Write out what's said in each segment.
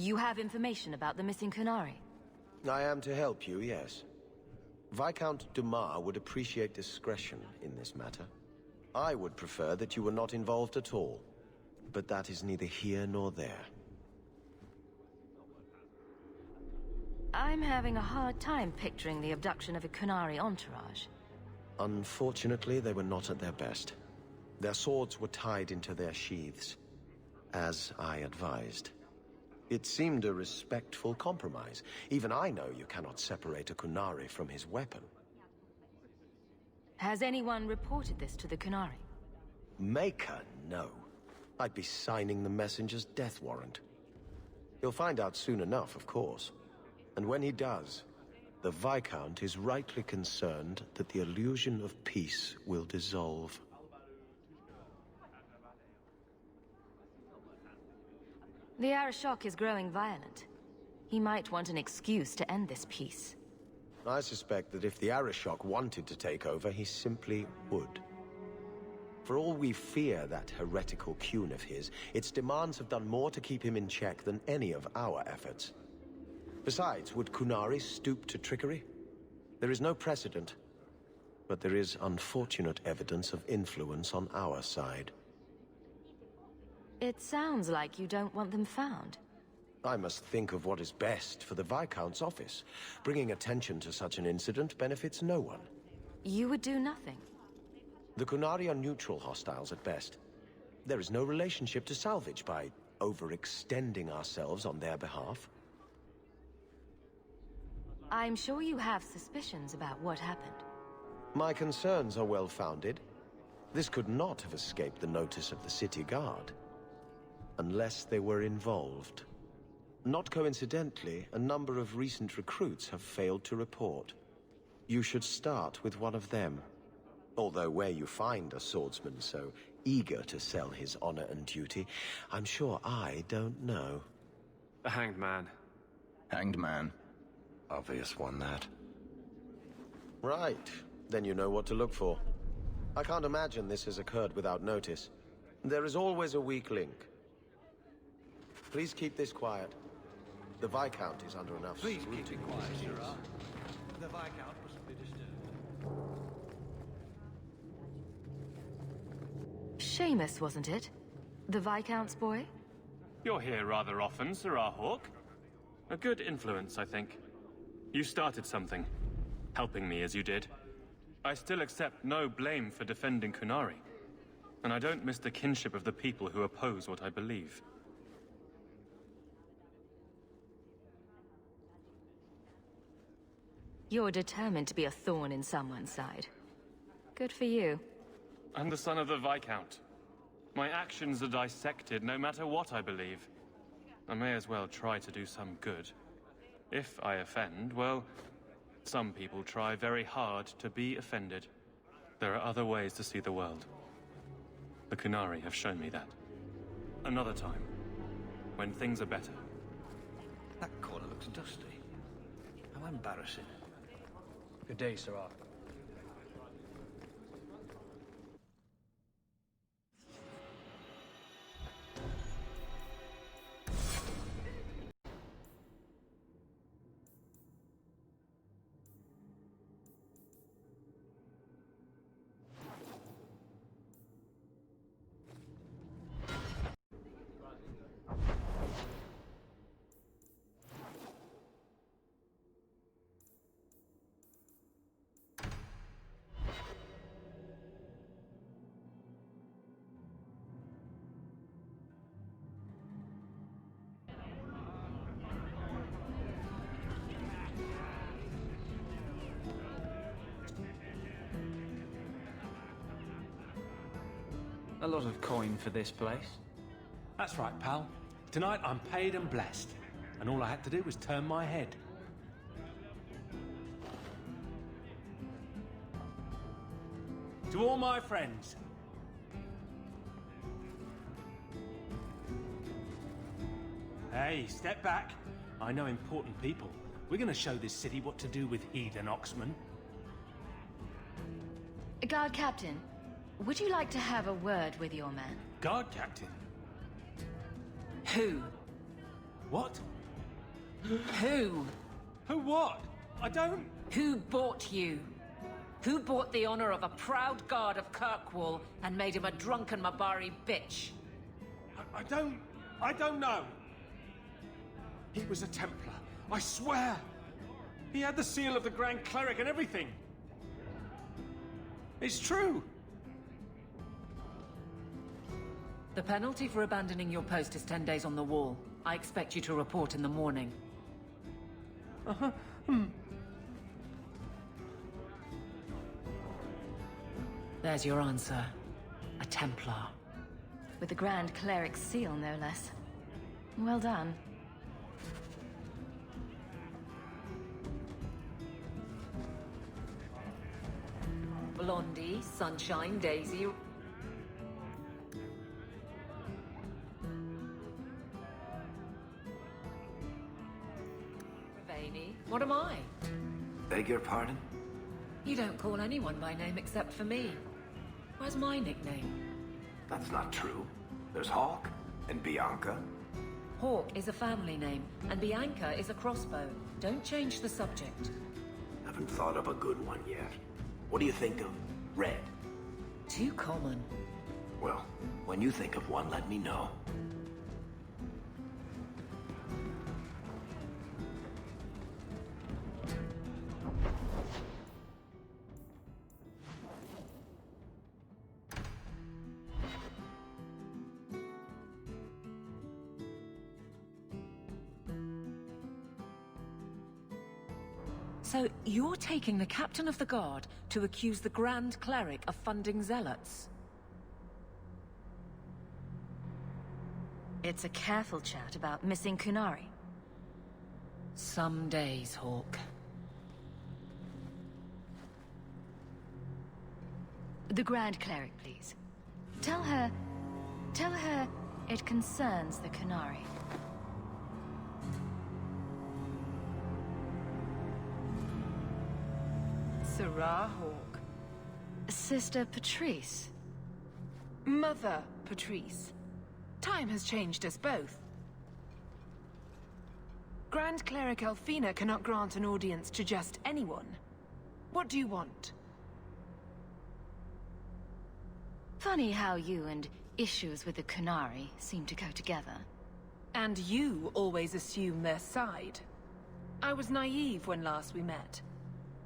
You have information about the missing qunari? I am to help you, yes. Viscount Dumas would appreciate discretion in this matter. I would prefer that you were not involved at all. But that is neither here nor there. I'm having a hard time picturing the abduction of a qunari entourage. Unfortunately, they were not at their best. Their swords were tied into their sheaths, as I advised. It seemed a respectful compromise. Even I know you cannot separate a qunari from his weapon. Has anyone reported this to the qunari? Maker, no. I'd be signing the messenger's death warrant. He'll find out soon enough, of course. And when he does, the Viscount is rightly concerned that the illusion of peace will dissolve. The Arishok is growing violent. He might want an excuse to end this peace. I suspect that if the Arishok wanted to take over, he simply would. For all we fear that heretical qun of his, its demands have done more to keep him in check than any of our efforts. Besides, would qunari stoop to trickery? There is no precedent, but there is unfortunate evidence of influence on our side. It sounds like you don't want them found. I must think of what is best for the Viscount's office. Bringing attention to such an incident benefits no one. You would do nothing. The qunari are neutral hostiles at best. There is no relationship to salvage by overextending ourselves on their behalf. I'm sure you have suspicions about what happened. My concerns are well-founded. This could not have escaped the notice of the city guard. Unless they were involved. Not coincidentally, a number of recent recruits have failed to report. You should start with one of them. Although where you find a swordsman so eager to sell his honor and duty, I'm sure I don't know. The Hanged Man. Hanged Man. Obvious one, that. Right. Then you know what to look for. I can't imagine this has occurred without notice. There is always a weak link. Please keep this quiet. The Viscount is under enough scrutiny. Please keep it quiet, Sirrah. The Viscount mustn't be disturbed. Seamus, wasn't it? The Viscount's boy? You're here rather often, Sirrah Hawke. A good influence, I think. You started something, helping me as you did. I still accept no blame for defending qunari. And I don't miss the kinship of the people who oppose what I believe. You're determined to be a thorn in someone's side. Good for you. I'm the son of the Viscount. My actions are dissected no matter what I believe. I may as well try to do some good. If I offend, well, some people try very hard to be offended. There are other ways to see the world. The qunari have shown me that. Another time, when things are better. That corner looks dusty. How embarrassing. Good day, Sirrah. A lot of coin for this place. That's right, pal. Tonight I'm paid and blessed. And all I had to do was turn my head. To all my friends. Hey, step back. I know important people. We're gonna show this city what to do with heathen oxmen. Guard Captain, would you like to have a word with your man? Guard captain? Who? What? Who? Who what? I don't... Who bought you? Who bought the honor of a proud guard of Kirkwall and made him a drunken Mabari bitch? I don't know. He was a Templar, I swear. He had the seal of the Grand Cleric and everything. It's true. The penalty for abandoning your post is 10 days on the wall. I expect you to report in the morning. There's your answer. A Templar. With the Grand Cleric's seal, no less. Well done. Blondie, Sunshine, Daisy... Ravaney. What am I? Beg your pardon? You don't call anyone by name except for me. Where's my nickname? That's not true. There's Hawke and Bianca. Hawke is a family name, and Bianca is a crossbow. Don't change the subject. Haven't thought of a good one yet. What do you think of Red? Too common. Well, when you think of one, let me know. So, you're taking the captain of the guard to accuse the Grand Cleric of funding zealots? It's a careful chat about missing qunari. Some days, Hawke. The Grand Cleric, please. Tell her it concerns the qunari. Sarah Hawke. Sister Patrice. Mother Patrice. Time has changed us both. Grand Cleric Elfina cannot grant an audience to just anyone. What do you want? Funny how you and issues with the qunari seem to go together. And you always assume their side. I was naive when last we met.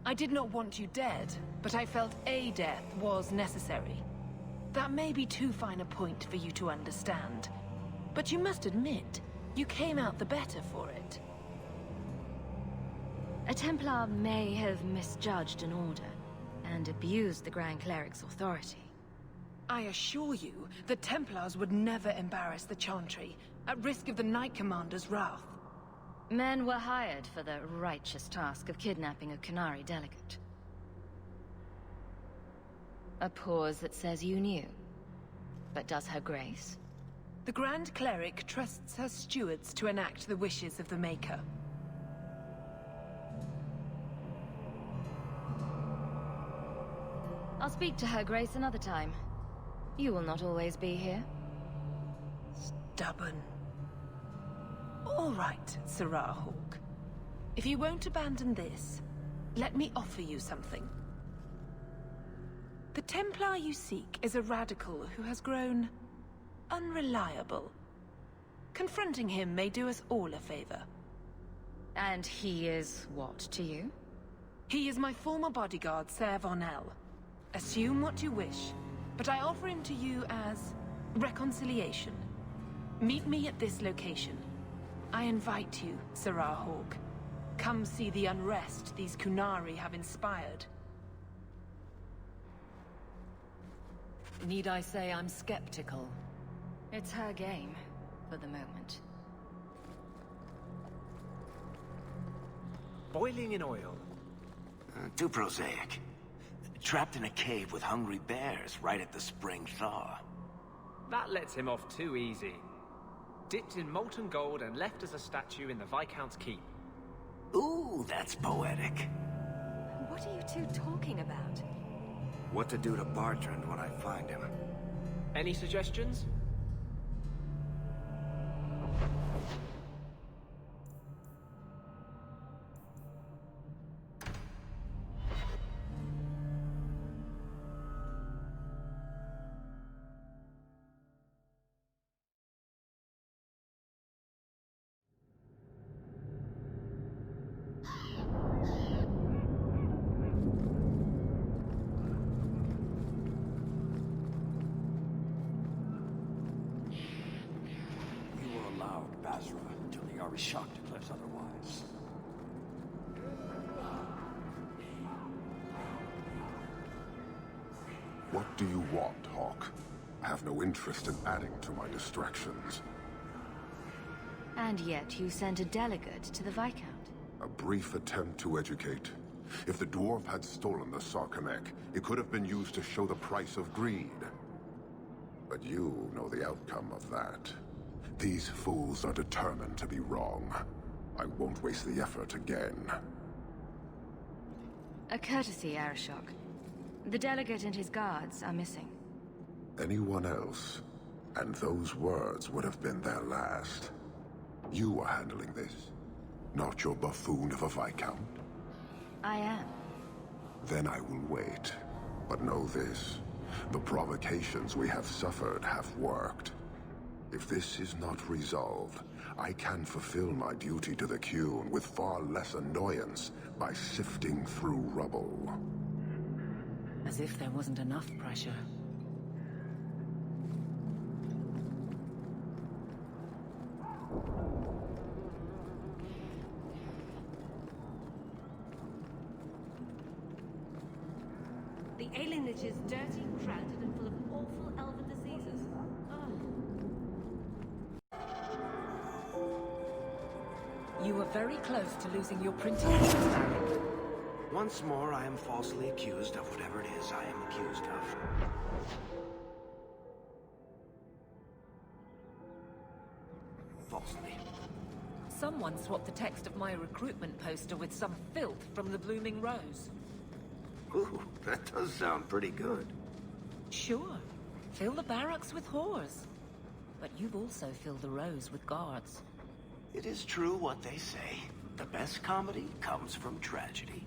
I did not want you dead, but I felt a death was necessary. That may be too fine a point for you to understand. But you must admit, you came out the better for it. A Templar may have misjudged an order, and abused the Grand Cleric's authority. I assure you, the Templars would never embarrass the Chantry, at risk of the Knight Commander's wrath. Men were hired for the righteous task of kidnapping a qunari delegate. A pause that says you knew. But does her grace? The Grand Cleric trusts her stewards to enact the wishes of the Maker. I'll speak to her grace another time. You will not always be here. Stubborn. All right, Sarah Hawke. If you won't abandon this, let me offer you something. The Templar you seek is a radical who has grown unreliable. Confronting him may do us all a favor. And he is what to you? He is my former bodyguard, Ser Vonel. Assume what you wish, but I offer him to you as reconciliation. Meet me at this location. I invite you, Sarah Hawke. Come see the unrest these qunari have inspired. Need I say I'm skeptical? It's her game, for the moment. Boiling in oil. Too prosaic. Trapped in a cave with hungry bears right at the spring thaw. That lets him off too easy. Dipped in molten gold and left as a statue in the Viscount's keep. Ooh, that's poetic. What are you two talking about? What to do to Bartrand when I find him. Any suggestions? Shark declares otherwise. What do you want, Hawke? I have no interest in adding to my distractions. And yet you sent a delegate to the Viscount. A brief attempt to educate. If the dwarf had stolen the Sarkanek, it could have been used to show the price of greed. But you know the outcome of that. These fools are determined to be wrong. I won't waste the effort again. A courtesy, Arashok. The delegate and his guards are missing. Anyone else, and those words would have been their last. You are handling this, not your buffoon of a Viscount. I am. Then I will wait. But know this, the provocations we have suffered have worked. If this is not resolved, I can fulfill my duty to the Qun with far less annoyance by sifting through rubble. As if there wasn't enough pressure. The alienage is dirty, crowded, and full of awful elven diseases. You were very close to losing your printing press, Baron. Once more, I am falsely accused of whatever it is I am accused of. Falsely. Someone swapped the text of my recruitment poster with some filth from the Blooming Rose. Ooh, that does sound pretty good. Sure. Fill the barracks with whores. But you've also filled the Rose with guards. It is true what they say. The best comedy comes from tragedy.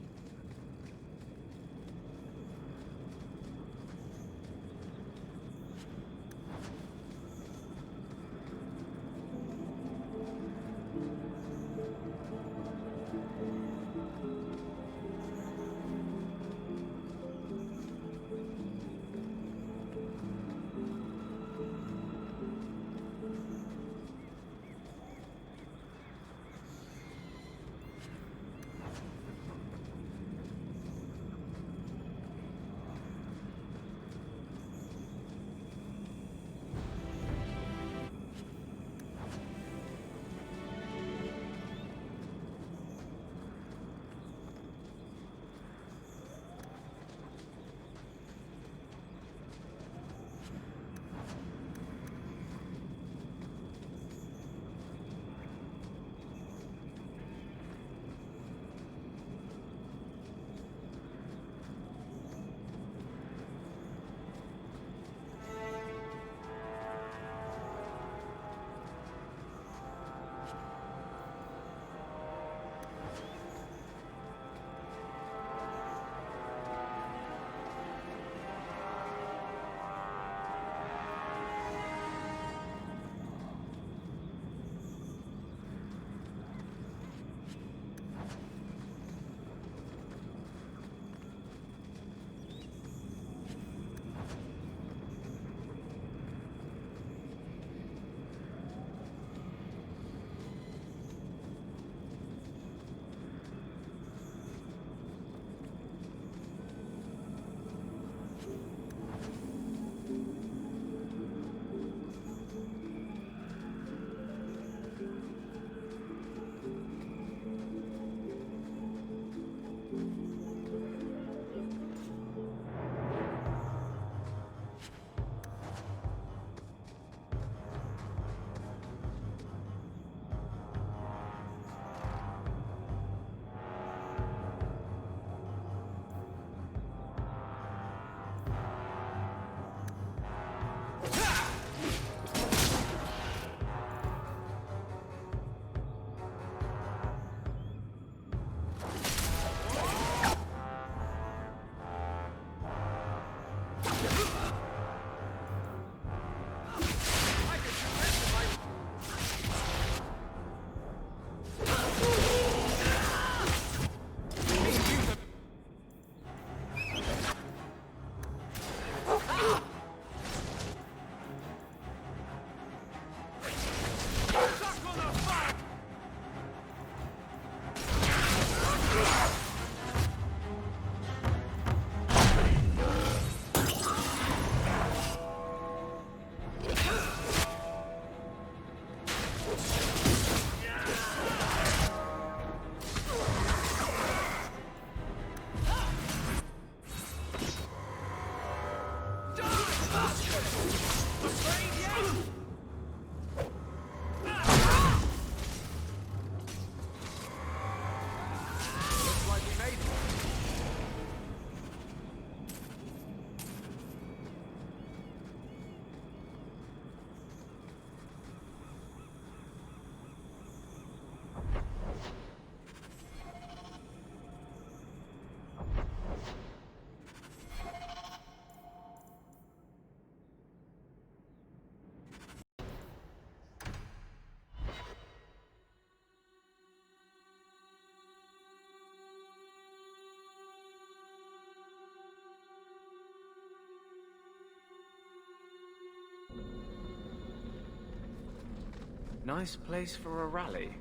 Nice place for a rally.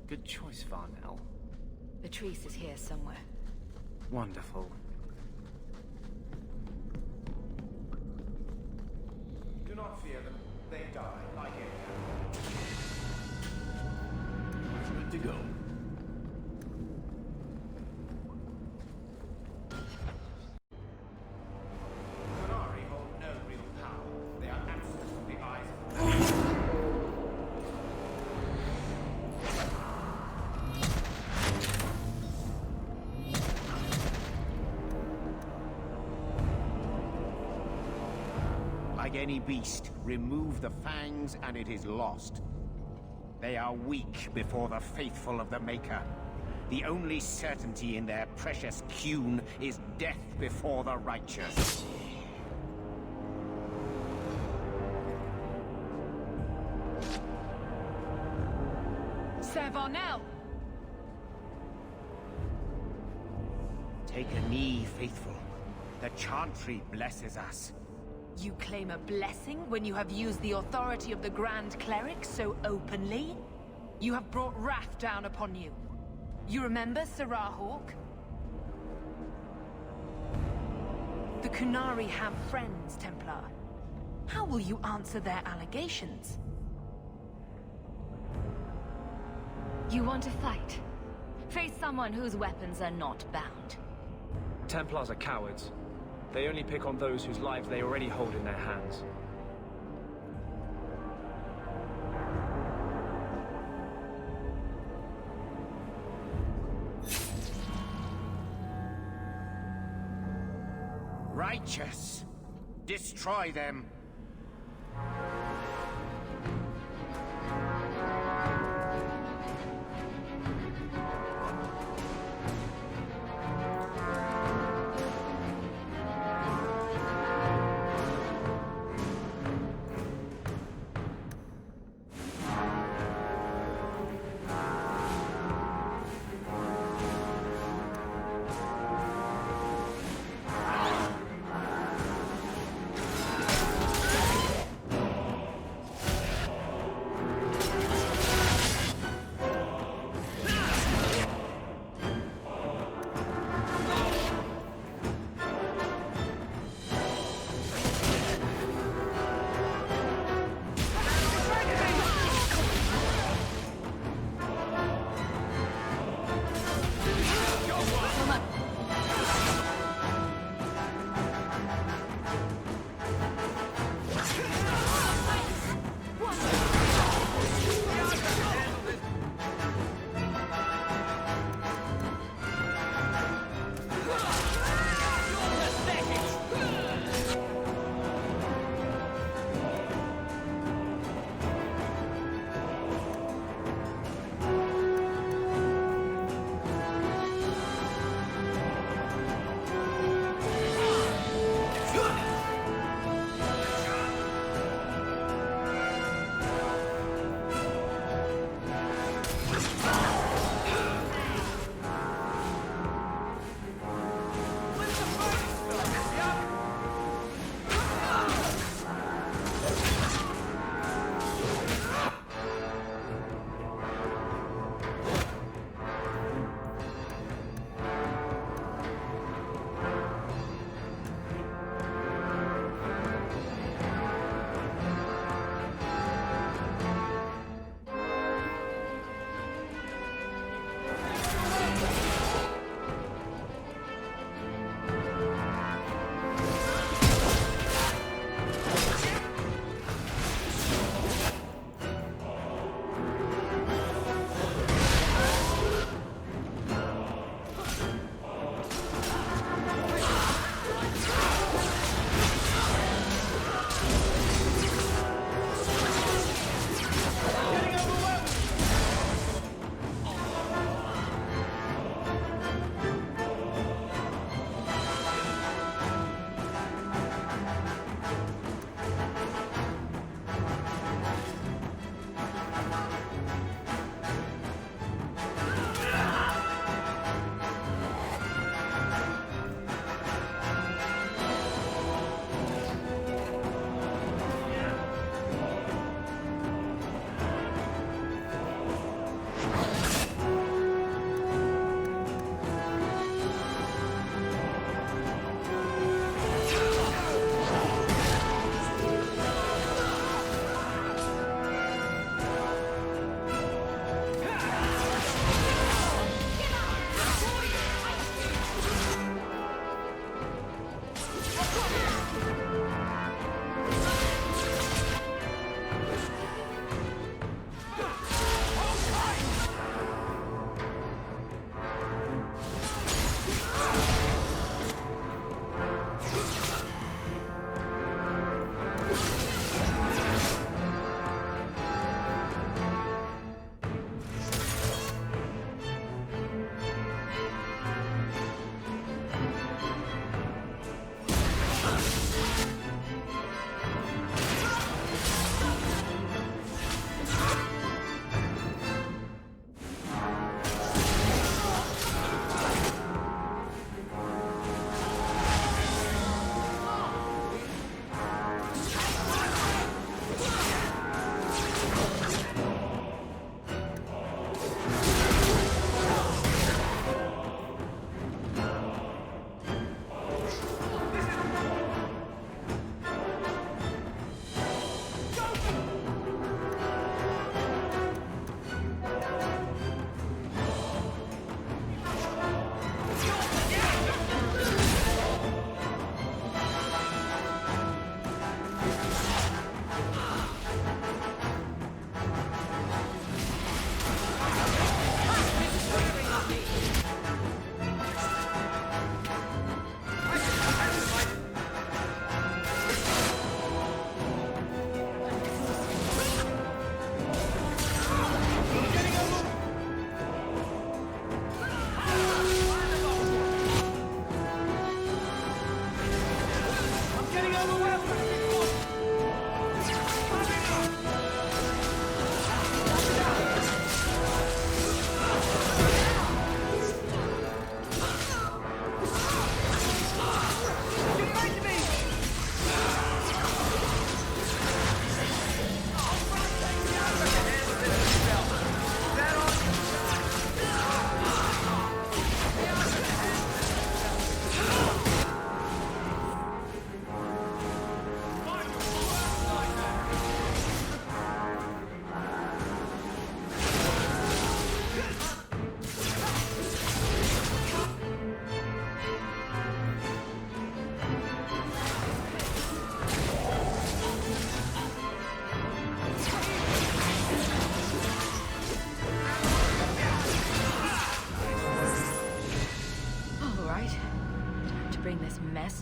Good choice, Varnell. Patrice is here somewhere. Wonderful. Do not fear them. They die like anything. Good to go. Qunari hold no real power. They are absent from the eyes of the Like any beast, remove the fangs and it is lost. They are weak before the faithful of the Maker. The only certainty in their precious qun is death before the righteous. Sir Varnell! Take a knee, faithful. The chantry blesses us. You claim a blessing when you have used the authority of the Grand Cleric so openly? You have brought wrath down upon you. You remember Sirrah Hawke? The qunari have friends, Templar. How will you answer their allegations? You want to fight? Face someone whose weapons are not bound. Templars are cowards. They only pick on those whose lives they already hold in their hands. Righteous! Destroy them!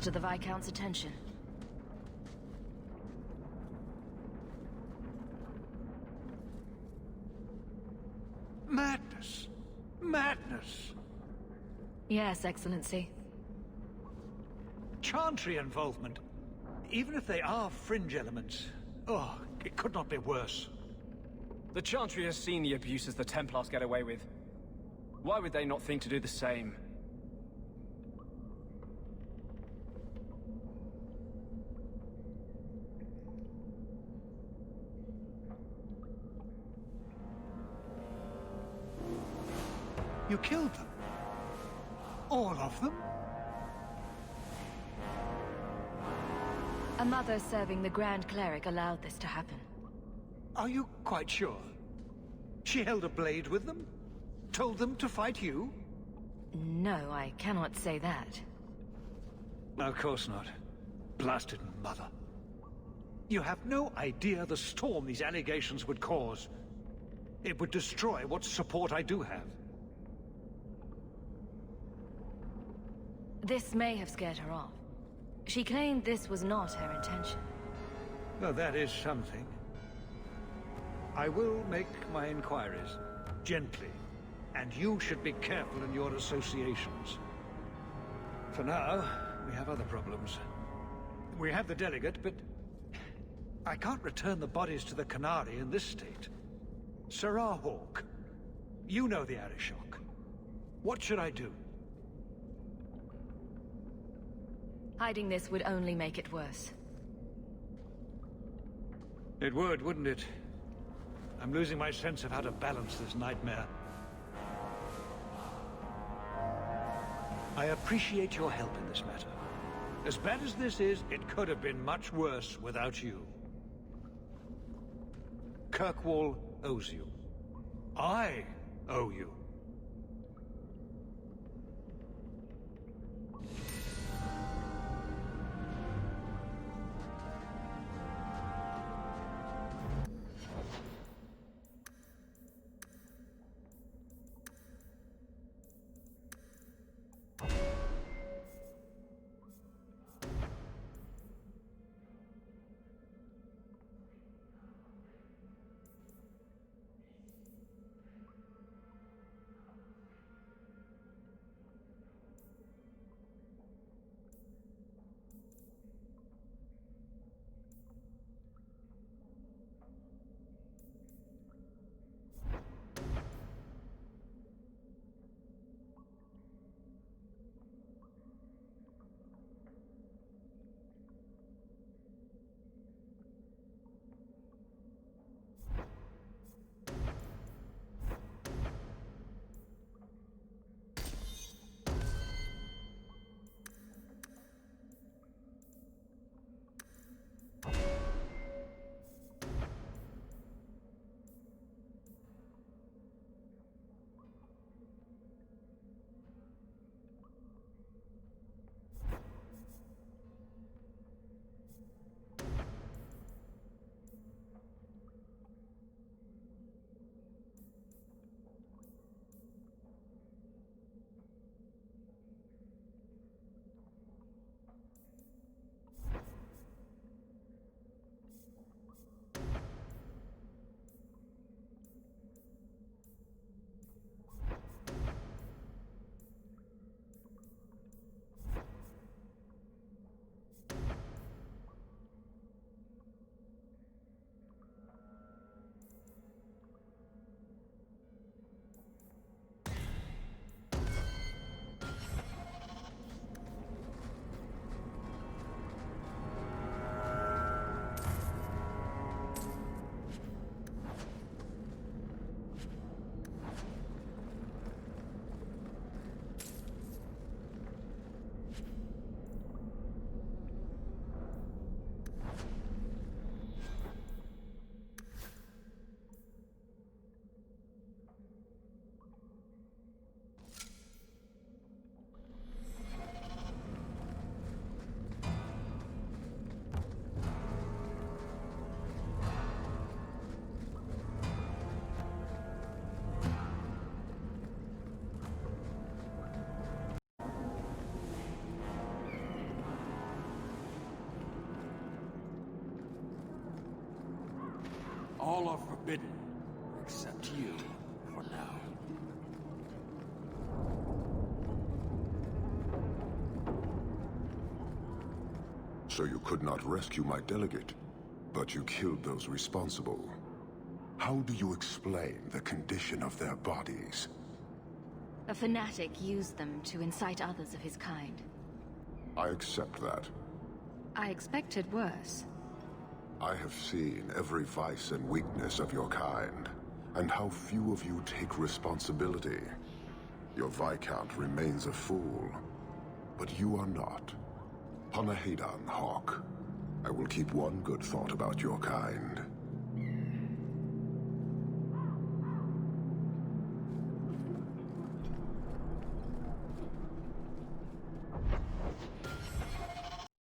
to the Viscount's attention. Madness! Madness! Yes, Excellency. Chantry involvement. Even if they are fringe elements. Oh, it could not be worse. The Chantry has seen the abuses the Templars get away with. Why would they not think to do the same? You killed them? All of them? A mother serving the Grand Cleric allowed this to happen. Are you quite sure? She held a blade with them? Told them to fight you? No, I cannot say that. Of course not. Blasted mother. You have no idea the storm these allegations would cause. It would destroy what support I do have. This may have scared her off. She claimed this was not her intention. Well, that is something. I will make my inquiries. Gently. And you should be careful in your associations. For now, we have other problems. We have the delegate, but I can't return the bodies to the qunari in this state. Sirrah Hawke, you know the Arishok. What should I do? Hiding this would only make it worse. It would, wouldn't it? I'm losing my sense of how to balance this nightmare. I appreciate your help in this matter. As bad as this is, it could have been much worse without you. Kirkwall owes you. I owe you. All are forbidden, except you, for now. So you could not rescue my delegate, but you killed those responsible. How do you explain the condition of their bodies? A fanatic used them to incite others of his kind. I accept that. I expected worse. I have seen every vice and weakness of your kind, and how few of you take responsibility. Your Viscount remains a fool, but you are not. Hanahedan, Hawke. I will keep one good thought about your kind.